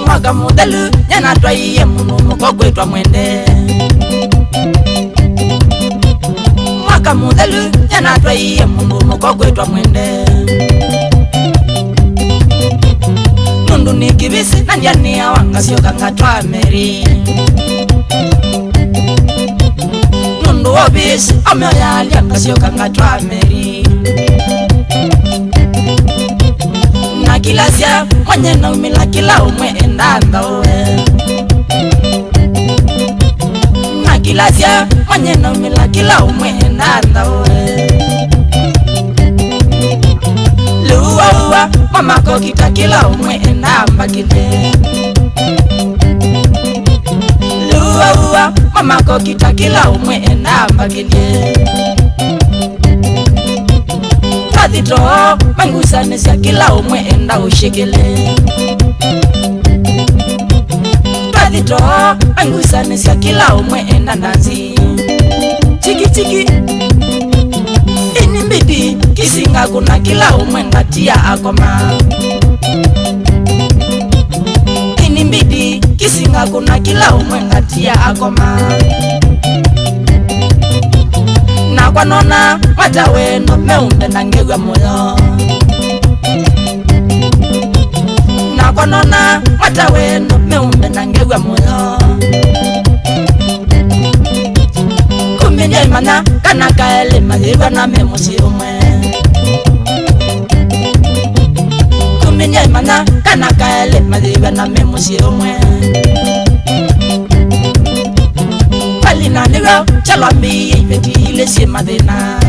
Mwaka mudelu nyana twaiye munu mukogwetwa mwende. Mwaka mudelu nyana twaiye munu mukogwetwa mwende. Nundu ni kibisi na njani ya wanga sio kanga twa meri. Nundu obisi ameoya alianga sio kanga twa meri. Na kila sia mwenye na umila kila umwe endanda oe. Na kila sia mwenye na umila kila umwe endanda oe. Luwa uwa mama kokita kila umwe endamba kile. Luwa uwa mama kokita kila umwe endamba kile. Kadito mangusane sia kila umwe enda ushikile. Kadito mangusane sia kila umwe enda nazi. Chiki chiki inimbidi kisinga kuna kila umwe ngatia akoma. Inimbidi kisinga kuna kila umwe ngatia akoma. Na kwa nona watawe no meunde na ngewa moyo. Na kwa nona watawe no meunde na ngewa moyo. Kuminye mana kana kaele maziwa na memusi umwe. Kuminye mana kana kaele maziwa na memusi umwe. Palina nigo chalami ibeti ile si madena.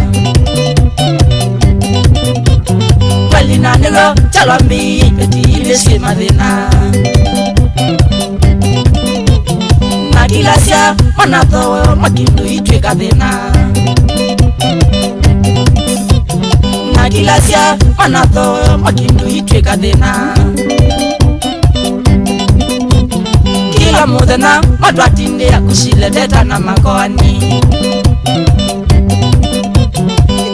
Palina nigo chalami ibeti ile si madena. Na kilasia manato makindu itwe kadena. Na kilasia manato makindu itwe kadena. Kila mudena matwatinde ya kusile teta na makoani.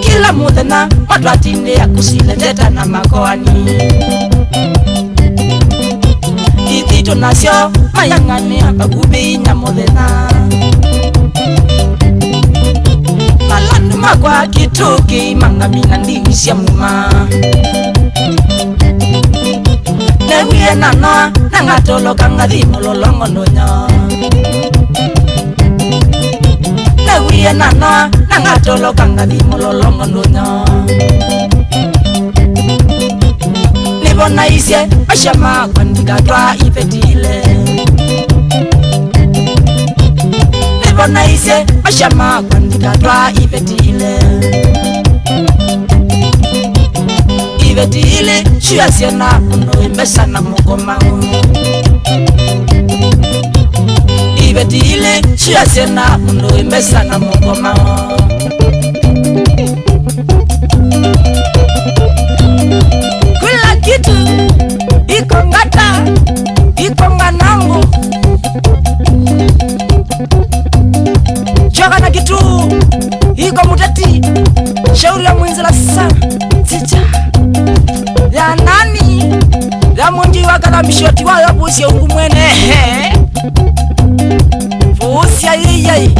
Kila mudena matwatinde ya kusile teta na makoani. Itito nasyo mayangane abagubi nyamudena. Malandu magwa kituki mangamina ndisya muma. Newiye nana nangatolo kangadimo lolongo nonyo. Newiye nana nangatolo kangadimo lolongo nonyo. Nibona isye ashama kwandika twa ipetile. Nibona isye ashama kwandika twa ipetile. Ibetile shia siena uno imbesa na mugoma. Ibetile shia siena uno imbesa na mugoma. Kila kitu iko ngata, iko nganangu. Choka na kitu iko mutati. Shauri ya mwinzila sasa tija ya nani ya munji wakala mishoti wayo busi ya ungumwene. Fusi ya yiyai